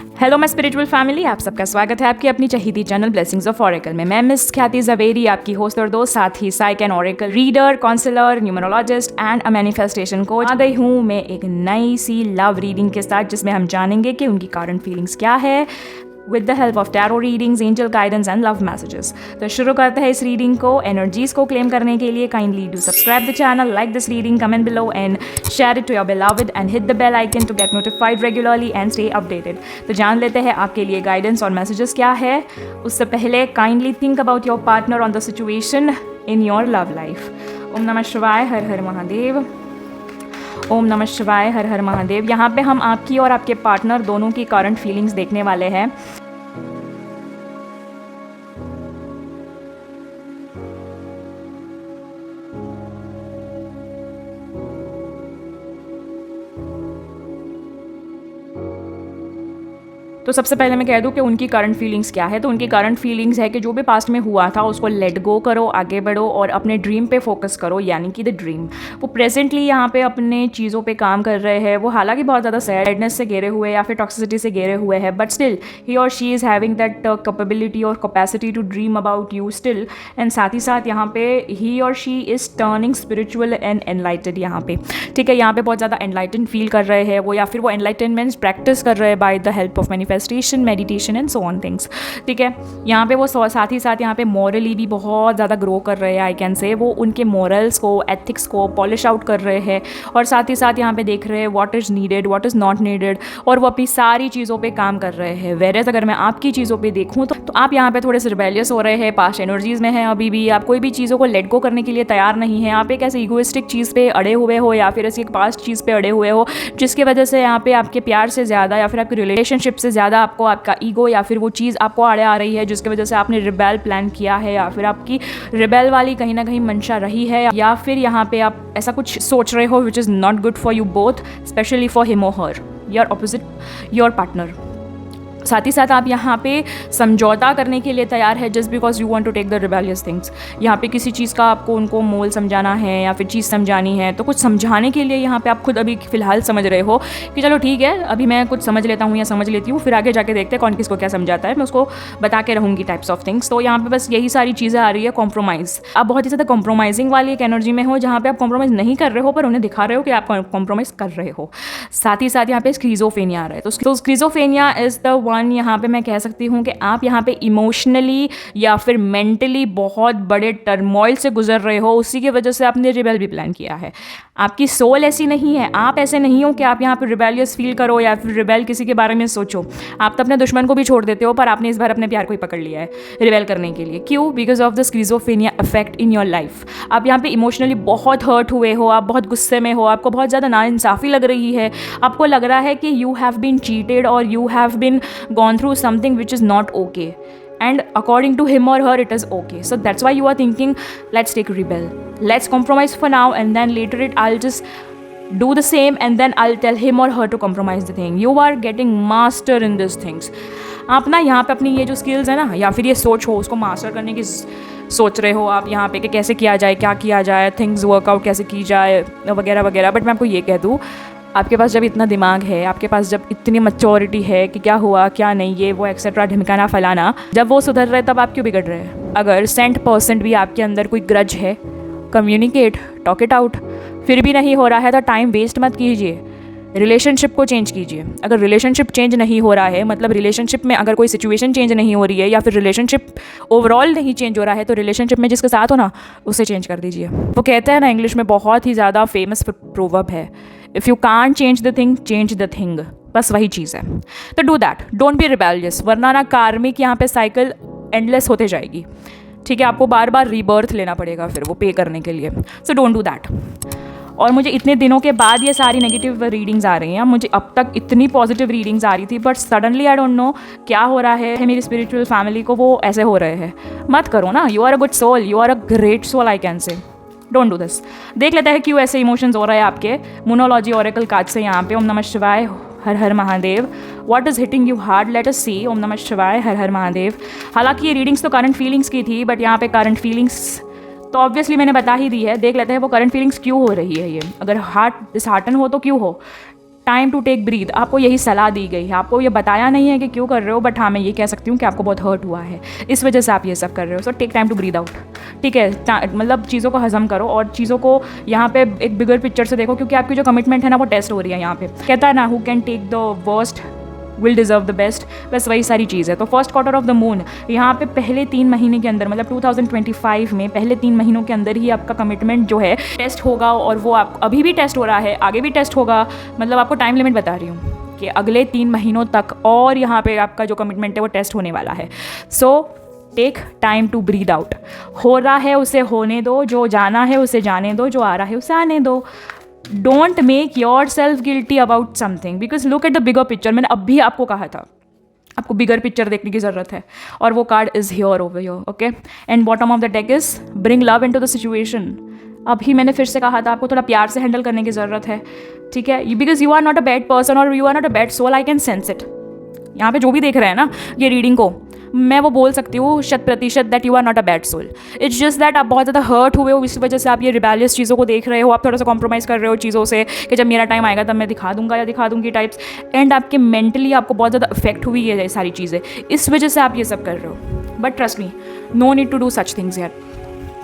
Hello my spiritual family, आप सबका स्वागत है आपकी अपनी चहीती चैनल ब्लेसिंग्स ऑफ ऑरेकल में। मैं मिस ख्याति जवेरी, आपकी होस्ट और दोस्त, साथ ही psych and oracle reader, counsellor, numerologist and a manifestation coach आ गई हूँ मैं एक नई सी लव रीडिंग के साथ, जिसमें हम जानेंगे कि उनकी करंट फीलिंग्स क्या है with the help of tarot readings, angel guidance and love messages. तो शुरू करते हैं इस रीडिंग को। एनर्जीज को क्लेम करने के लिए kindly do subscribe the channel, like this reading, comment below and share it to your beloved and hit the bell icon to get notified regularly and stay updated. तो जान लेते हैं आपके लिए गाइडेंस और मैसेजेस क्या है। उससे पहले kindly think about your partner on the situation in your love life. ओम नमः शिवाय, हर हर महादेव। ओम नमः शिवाय, हर हर महादेव। यहाँ पे हम आपकी और आपके पार्टनर दोनों की करंट फीलिंग्स देखने वाले हैं। तो सबसे पहले मैं कह दूं कि उनकी करंट फीलिंग्स क्या है। तो उनकी करंट फीलिंग्स है कि जो भी पास्ट में हुआ था उसको लेट गो करो, आगे बढ़ो और अपने ड्रीम पे फोकस करो, यानी कि द ड्रीम। वो प्रेजेंटली यहाँ पे अपने चीज़ों पे काम कर रहे हैं। वो हालांकि बहुत ज़्यादा सैडनेस से घेरे हुए या फिर टॉक्सिसिटी से घेरे हुए हैं, बट स्टिल ही और she is having that capability और capacity to dream about you still. And साथ ही साथ यहाँ पे ही और she is turning spiritual and enlightened यहाँ पे, ठीक है। यहाँ पे बहुत ज़्यादा एनलाइटन फील कर रहे हैं वो, या फिर वो एनलाइटनमेंट प्रैक्टिस कर रहे हैं by the help of manifestation, meditation and so on things, ठीक है। यहाँ पे वो साथ ही साथ यहाँ पे मॉरली भी बहुत ज़्यादा ग्रो कर रहे हैं। आई कैन से वो उनके मॉरल्स को, एथिक्स को पॉलिश आउट कर रहे हैं और साथ ही साथ यहाँ पे देख रहे हैं what is needed, what is not needed, और वो अपनी सारी चीज़ों पे काम कर रहे हैं। वेरेज अगर मैं आपकी चीज़ों पे देखूँ तो आप यहाँ पे थोड़े से रिबेलियस हो रहे हैं, पास्ट एनर्जीज में हैं अभी भी। आप कोई भी चीज़ों को लेट गो करने के लिए तैयार नहीं है। आप एक ऐसे इगोइस्टिक चीज़ पे अड़े हुए हो या फिर ऐसी एक पास्ट चीज़ पे अड़े हुए हो जिसकी वजह से यहाँ पे आपके प्यार से ज़्यादा या फिर आपके रिलेशनशिप से ज़्यादा आपको आपका ईगो या फिर वो चीज़ आपको आड़े आ रही है, जिसकी वजह से आपने रिबेल प्लान किया है या फिर आपकी रिबेल वाली कहीं ना कहीं मंशा रही है, या फिर यहाँ पे आप ऐसा कुछ सोच रहे हो which is not good for you both, specially for him और हर, योर ऑपोजिट, योर पार्टनर। साथ ही साथ आप यहाँ पे समझौता करने के लिए तैयार है just because you want to take the rebellious things. यहाँ पे किसी चीज़ का आपको उनको मोल समझाना है या फिर चीज़ समझानी है, तो कुछ समझाने के लिए यहाँ पे आप खुद अभी फ़िलहाल समझ रहे हो कि चलो ठीक है, अभी मैं कुछ समझ लेता हूँ या समझ लेती हूँ, फिर आगे जाके देखते हैं कौन किसको क्या समझाता है, मैं उसको बता के रहूँगी टाइप्स ऑफ थिंग्स। तो यहाँ पे बस यही सारी चीज़ें आ रही है। कॉम्प्रोमाइज़, आप बहुत ही ज़्यादा कॉम्प्रोमाइजिंग वाली एक एनर्जी में हो जहाँ पे आप कॉम्प्रोमाइज़ नहीं कर रहे हो पर उन्हें दिखा रहे हो कि आप कॉम्प्रोमाइज़ कर रहे हो। साथ ही साथ यहाँ पे स्क्रीजोफेनिया आ रहा है। तो स्क्रीजोफेनिया इज़ द वन, यहाँ पे मैं कह सकती हूँ कि आप यहाँ पे इमोशनली या फिर मेंटली बहुत बड़े टर्मोइल से गुजर रहे हो, उसी की वजह से आपने रिबेल भी प्लान किया है। आपकी सोल ऐसी नहीं है, आप ऐसे नहीं हो कि आप यहाँ पे रिबेलियस फील करो या फिर रिबेल किसी के बारे में सोचो। आप तो अपने दुश्मन को भी छोड़ देते हो, पर आपने इस बार अपने प्यार को ही पकड़ लिया है रिबेल करने के लिए। क्यों? Because of the schizophrenia effect in your life. आप यहाँ पे इमोशनली बहुत हर्ट हुए हो, आप बहुत गुस्से में हो, आपको बहुत ज़्यादा नाइंसाफ़ी लग रही है, आपको लग रहा है कि यू हैव बीन चीटेड और you have been gone through something which is not okay, and according to him or her it is okay. So that's why you are thinking, let's take rebel, let's compromise for now, and then later I'll just do the same and then I'll tell him or her to compromise the thing. You are getting master in these things. आप ना यहाँ पे अपनी ये जो skills है ना, या फिर ये सोच हो, उसको मास्टर करने की सोच रहे हो आप यहाँ पे कि कैसे किया जाए, क्या किया जाए, थिंग्स वर्कआउट कैसे की जाए वगैरह वगैरह। बट मैं आपको ये कह दूँ, आपके पास जब इतना दिमाग है, आपके पास जब इतनी मैच्योरिटी है कि क्या हुआ क्या नहीं, ये वो एक्सेट्रा ढिमकाना फलाना, जब वो सुधर रहे तब आप क्यों बिगड़ रहे हैं? अगर 100% भी आपके अंदर कोई ग्रज है, कम्युनिकेट, टॉक इट आउट। फिर भी नहीं हो रहा है तो टाइम वेस्ट मत कीजिए, रिलेशनशिप को चेंज कीजिए। अगर रिलेशनशिप चेंज नहीं हो रहा है, मतलब रिलेशनशिप में अगर कोई सिचुएशन चेंज नहीं हो रही है या फिर रिलेशनशिप ओवरऑल नहीं चेंज हो रहा है, तो रिलेशनशिप में जिसके साथ हो ना उसे चेंज कर दीजिए। वो कहते हैं ना, इंग्लिश में बहुत ही ज़्यादा फेमस प्रोवर्ब है, if you can't change the thing, change the thing. बस वही चीज़ है। तो do that, don't be rebellious, वरना ना कार्मिक यहाँ पे साइकिल एंडलेस होते जाएगी, ठीक है। आपको बार बार रीबर्थ लेना पड़ेगा फिर वो पे करने के लिए। So don't do that. और मुझे इतने दिनों के बाद ये सारी नेगेटिव रीडिंग्स आ रही हैं, मुझे अब तक इतनी पॉजिटिव रीडिंग्स आ रही थी, but suddenly I don't know क्या हो रहा है मेरी स्पिरिचुअल फैमिली को, वो ऐसे हो रहे हैं। मत करो ना, you are a good soul, you are a great soul, I can say. Don't do this. देख लेते हैं क्यों ऐसे इमोशंस हो रहे हैं आपके मोनोलॉजी ऑरेकल कार्ड से यहाँ पे। ओम नमः शिवाय, हर हर महादेव। What is hitting you hard, let us see. ओम नमः शिवाय, हर हर महादेव। हालांकि ये रीडिंग्स तो करंट फीलिंग्स की थी, बट यहाँ पे करंट फीलिंग्स तो ऑब्वियसली मैंने बता ही दी है। देख लेते हैं वो करंट फीलिंग्स क्यों हो रही है। ये अगर हार्ट डिसहार्टन हो तो क्यों हो, टाइम टू टेक ब्रीथ, आपको यही सलाह दी गई है, आपको ये बताया नहीं है कि क्यों कर रहे हो, बट हाँ मैं ये कह सकती हूँ कि आपको बहुत हर्ट हुआ है, इस वजह से आप ये सब कर रहे हो। So take time to breathe out, ठीक है, मतलब चीज़ों को हजम करो और चीज़ों को यहाँ पे एक बिगर पिक्चर से देखो, क्योंकि आपकी जो कमिटमेंट है ना वो टेस्ट हो रही है यहाँ पे। कहता है ना, who can take the worst will deserve the best, बस वही सारी चीज़ है। तो first quarter of the moon यहाँ पे पहले 3 महीने के अंदर, मतलब 2025 में पहले 3 महीनों के अंदर ही आपका कमिटमेंट जो है टेस्ट होगा, और वो आप अभी भी टेस्ट हो रहा है, आगे भी टेस्ट होगा। मतलब आपको टाइम लिमिट बता रही हूँ कि अगले 3 महीनों तक और यहाँ पे आपका जो कमिटमेंट है वो टेस्ट होने वाला है। So take time to breathe out. हो रहा है उसे होने दो, जो जाना है उसे जाने दो, जो आ रहा है उसे आने दो। Don't make your self guilty about something, because look at the bigger picture. मैंने अभी आपको कहा था आपको बिगर पिक्चर देखने की ज़रूरत है, और वो card is here over here, okay. And bottom of the deck is bring love into the situation. अभी मैंने फिर से कहा था आपको थोड़ा प्यार से हैंडल करने की ज़रूरत है, ठीक है, because you are not a bad person और you are not a bad soul, I can sense it. यहाँ पे जो भी देख रहे हैं ना ये रीडिंग को, मैं वो बोल सकती हूँ 100% that you are not a bad soul. It's just that आप बहुत ज़्यादा हर्ट हुए हो, इस वजह से आप ये रिबेलियस चीज़ों को देख रहे हो, आप थोड़ा सा कॉम्प्रोमाइज़ कर रहे हो चीज़ों से कि जब मेरा टाइम आएगा तब मैं दिखा दूंगा या दिखा दूंगी टाइप्स। एंड आपके मेंटली आपको बहुत ज़्यादा इफेक्ट हुई है ये सारी चीज़ें, इस वजह से आप ये सब कर रहे हो। But trust me, no need to do such things यार,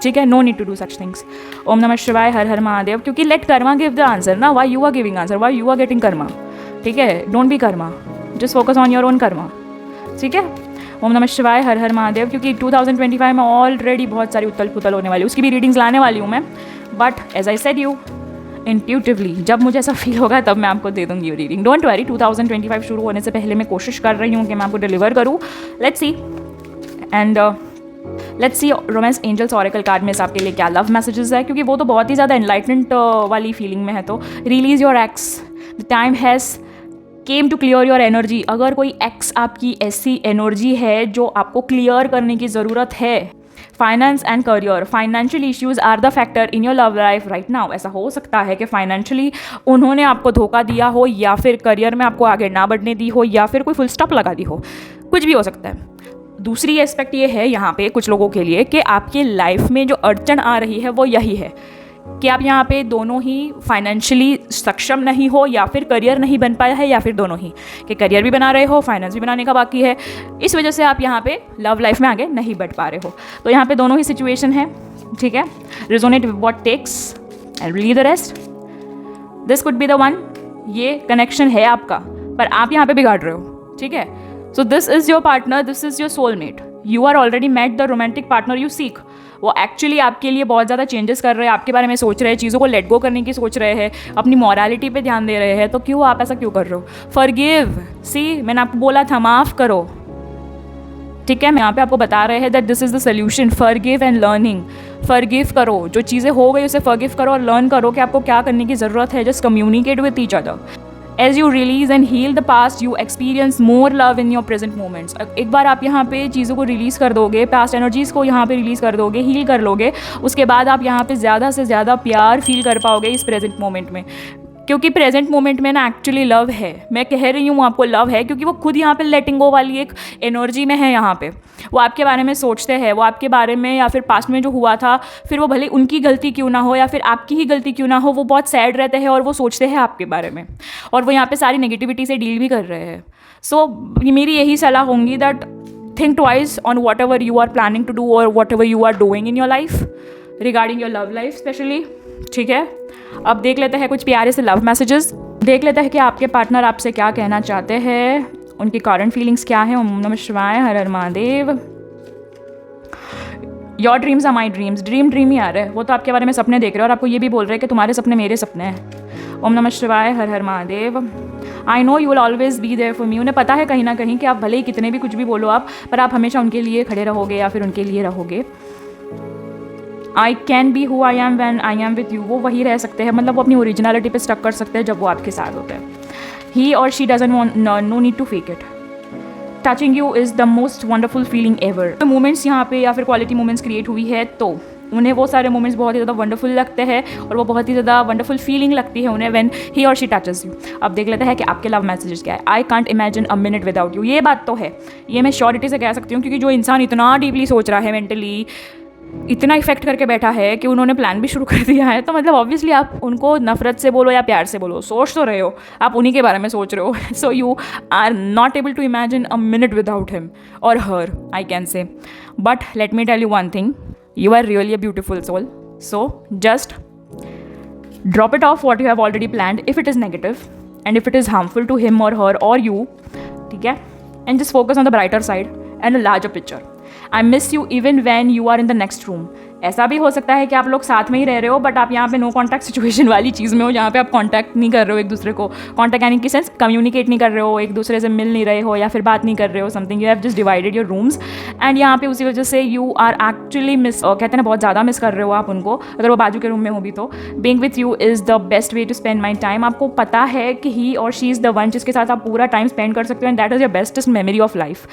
ठीक है, no need to do such things. ओम नमः शिवाय, हर हर महादेव। क्योंकि let karma give the answer ना, why you are giving answer, why you are getting karma, ठीक है, don't be karma, just focus on your own karma, ठीक है। ओम नमः शिवाय, हर हर महादेव। क्योंकि 2025 में ऑलरेडी बहुत सारी उथल पुथल होने वाली, उसकी भी रीडिंग्स लाने वाली हूँ मैं, but as I said you intuitively, जब मुझे ऐसा फील होगा तब मैं आपको दे दूँगी ये रीडिंग। डोंट वरी, 2025 शुरू होने से पहले मैं कोशिश कर रही हूँ कि मैं आपको डिलीवर करूँ। Let's see and let's see romance angels oracle card में आपके लिए क्या लव मैसेजेस है, क्योंकि वो तो बहुत ही ज़्यादा एनलाइटमेंट वाली फीलिंग में है। तो release your ex, the time has come to clear your energy. अगर कोई एक्स आपकी ऐसी एनर्जी है जो आपको क्लियर करने की ज़रूरत है। Finance and career, financial issues are the factor in your love life right now. ऐसा हो सकता है कि फाइनेंशियली उन्होंने आपको धोखा दिया हो, या फिर करियर में आपको आगे ना बढ़ने दी हो, या फिर कोई फुल स्टॉप लगा दी हो, कुछ भी हो सकता है। दूसरी एस्पेक्ट ये है यहाँ पे कुछ लोगों के लिए कि आपके लाइफ में जो अड़चन आ रही है वो यही है कि आप यहाँ पे दोनों ही फाइनेंशियली सक्षम नहीं हो, या फिर करियर नहीं बन पाया है, या फिर दोनों ही कि करियर भी बना रहे हो, फाइनेंस भी बनाने का बाकी है, इस वजह से आप यहाँ पे लव लाइफ में आगे नहीं बढ़ पा रहे हो। तो यहाँ पे दोनों ही सिचुएशन है, ठीक है। Resonate with what takes and leave the rest, this could be the one. ये कनेक्शन है आपका, पर आप यहाँ पे बिगाड़ रहे हो, ठीक है। So this is your partner, this is your soulmate, you are already met the romantic partner you seek. वो एक्चुअली आपके लिए बहुत ज़्यादा चेंजेस कर रहे हैं, आपके बारे में सोच रहे हैं, चीज़ों को लेट गो करने की सोच रहे हैं, अपनी मॉरलिटी पे ध्यान दे रहे हैं। तो क्यों आप ऐसा क्यों कर रहे हो? फॉरगिव, सी मैंने आपको बोला था माफ़ करो, ठीक है। मैं यहाँ पे आपको बता रहे हैं that this is the solution, forgive and learning. Forgive करो, जो चीज़ें हो गई उसे फॉरगिव करो और लर्न करो कि आपको क्या करने की ज़रूरत है। Just communicate with each other. As you release and heal the past, you experience more love in your present moments. एक बार आप यहाँ पे चीज़ों को रिलीज़ कर दोगे, पास्ट एनर्जीज़ को यहाँ पे रिलीज़ कर दोगे, हील कर लोगे, उसके बाद आप यहाँ पे ज़्यादा से ज़्यादा प्यार फील कर पाओगे इस प्रेजेंट मोमेंट में। क्योंकि प्रेजेंट मोमेंट में ना एक्चुअली लव है, मैं कह रही हूँ आपको लव है, क्योंकि वो खुद यहाँ पे लेटिंग गो वाली एक एनर्जी में है। यहाँ पे वो आपके बारे में सोचते हैं, वो आपके बारे में या फिर पास्ट में जो हुआ था, फिर वो भले उनकी गलती क्यों ना हो या फिर आपकी ही गलती क्यों ना हो, वो बहुत सैड रहते हैं और वो सोचते हैं आपके बारे में, और वो यहाँ पे सारी नेगेटिविटी से डील भी कर रहे हैं। सो मेरी यही सलाह होंगी that think twice on whatever you are planning to do और whatever you are doing in your life regarding your love life specially, ठीक है। अब देख लेते हैं कुछ प्यारे से लव मैसेजेस, देख लेते हैं कि आपके पार्टनर आपसे क्या कहना चाहते हैं, उनकी करंट फीलिंग्स क्या है। ओम नमः शिवाय, हर हर महादेव। Your dreams are my dreams, dream ही आ रहा है, वो तो आपके बारे में सपने देख रहे हैं और आपको ये भी बोल रहे हैं कि तुम्हारे सपने मेरे सपने हैं। ओम नमः शिवाय, हर हर महादेव। I know you will always be there for me, उन्हें पता है कहीं ना कहीं कि आप भले ही कितने भी कुछ भी बोलो आप, पर आप हमेशा उनके लिए खड़े रहोगे या फिर उनके लिए रहोगे। I can be who I am when I am with you, वो वही रह सकते हैं, मतलब वो अपनी ओरिजिनलिटी पे स्टक कर सकते हैं जब वो आपके साथ होते हैं। ही और she doesn't want, no need to fake it. Touching you is the most wonderful feeling ever. तो मोमेंट्स यहाँ पे या फिर क्वालिटी मोमेंट्स क्रिएट हुई है, तो उन्हें वो सारे मोमेंट्स बहुत ही ज़्यादा वंडरफुल लगते हैं और वो बहुत ही ज़्यादा वंडरफुल फीलिंग लगती है उन्हें व्हेन ही और शी टचेस यू। अब देख लेते हैं कि आपके लव मैसेजेस क्या है। I can't imagine a minute without you, ये बात तो है, ये मैं श्योरिटी से कह सकती हूँ, क्योंकि जो इंसान इतना डीपली सोच रहा है मेंटली, इतना इफेक्ट करके बैठा है कि उन्होंने प्लान भी शुरू कर दिया है। तो मतलब ऑब्वियसली आप उनको नफरत से बोलो या प्यार से बोलो, सोच तो रहे हो, आप उन्हीं के बारे में सोच रहे हो। So you are not able to imagine a minute without him और her, I can say. But let me tell you one thing, you are really a beautiful soul. So just drop it off what you have already planned if it is negative and if it is harmful to him or her or you, ठीक है, and just focus on the brighter side and a larger picture. I miss you even when you are in the next room. ऐसा भी हो सकता है कि आप लोग साथ में ही रह रहे हो बट आप यहाँ पे नो कॉन्टैक्ट सिचुएशन वाली चीज़ में हो, जहाँ पे आप कॉन्टैक्ट नहीं कर रहे हो एक दूसरे को, कॉन्टैक्ट यानी कि सेंस कम्युनिकेट नहीं कर रहे हो, एक दूसरे से मिल नहीं रहे हो या फिर बात नहीं कर रहे हो, something, you have just divided your rooms and यहाँ पे उसी वजह से यू आर एक्चुअली मिस, कहते हैं ना, बहुत ज़्यादा मिस कर रहे हो आप उनको, अगर वो बाजू के रूम में हो भी तो। Being with you is the best way to spend my time. आपको पता है कि ही और शी इज़ द वन जिसके साथ आप पूरा टाइम स्पेंड कर सकते हो and that is your bestest memory of life.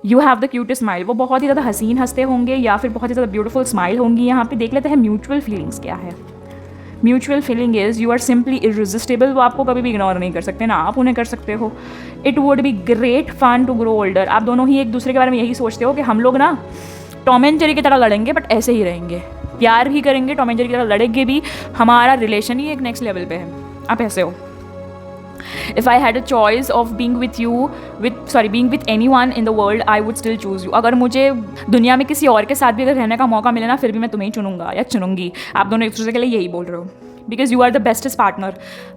You have the cutest smile. वो बहुत ही ज़्यादा हसीन हंसते होंगे या फिर बहुत ही ज़्यादा ब्यूटीफुल स्माइल होंगी। यहाँ पे देख लेते हैं म्यूचुअल फीलिंग्स क्या है। Mutual feeling is you are simply irresistible. वो आपको कभी भी इग्नोर नहीं कर सकते, ना आप उन्हें कर सकते हो। It would be great fun to grow older. आप दोनों ही एक दूसरे के बारे में यही सोचते हो कि हम लोग ना टॉम एंड जेरी की तरह लड़ेंगे बट ऐसे ही रहेंगे, प्यार भी करेंगे, टॉम एंड जेरी की तरह लड़ेंगे भी, हमारा रिलेशन ही एक नेक्स्ट लेवल पे है। आप ऐसे हो। If I had a choice of being with anyone in the world, I would still choose you. अगर मुझे दुनिया में किसी और के साथ भी अगर रहने का मौका मिले ना, फिर भी मैं तुम्हें ही चुनूंगा या चुनूंगी। आप दोनों एक दूसरे के लिए यही बोल रहे हो, because you are the bestest partner,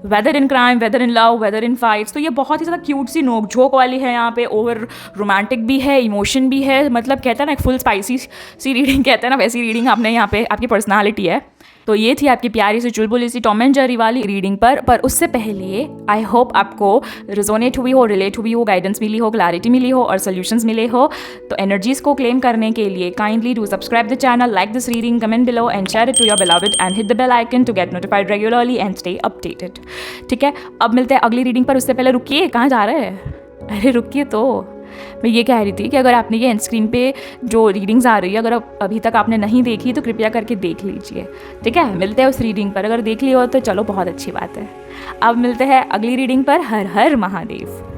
whether in crime, whether in love, whether in fights. तो ये बहुत ही ज़्यादा क्यूट सी नोक झोंक वाली है यहाँ पे, ओवर रोमांटिक भी है, इमोशन भी है, मतलब कहते हैं ना एक फुल स्पाइसी सी रीडिंग, कहते हैं ना वैसी रीडिंग आपने यहाँ पे, आपकी पर्सनालिटी है। तो ये थी आपकी प्यारी सी चुलबुली सी टॉम एंड जेरी वाली रीडिंग पर उससे पहले आई होप आपको रिजोनेट हुई हो, रिलेट हुई हो, गाइडेंस मिली हो, क्लैरिटी मिली हो और सोल्यूशंस मिले हो। तो एनर्जीज को क्लेम करने के लिए kindly do subscribe the channel, like this reading, comment below and share it to your beloved and hit the bell icon to get notified regularly and stay updated. ठीक है, अब मिलते हैं अगली रीडिंग पर। उससे पहले रुकिए, कहाँ जा रहे हैं? अरे रुकिए, तो मैं ये कह रही थी कि अगर आपने ये एंड स्क्रीन पे जो रीडिंग्स आ रही है, अगर अभी तक आपने नहीं देखी तो कृपया करके देख लीजिए। ठीक है, मिलते हैं उस रीडिंग पर। अगर देख ली हो तो चलो बहुत अच्छी बात है। अब मिलते हैं अगली रीडिंग पर। हर हर महादेव।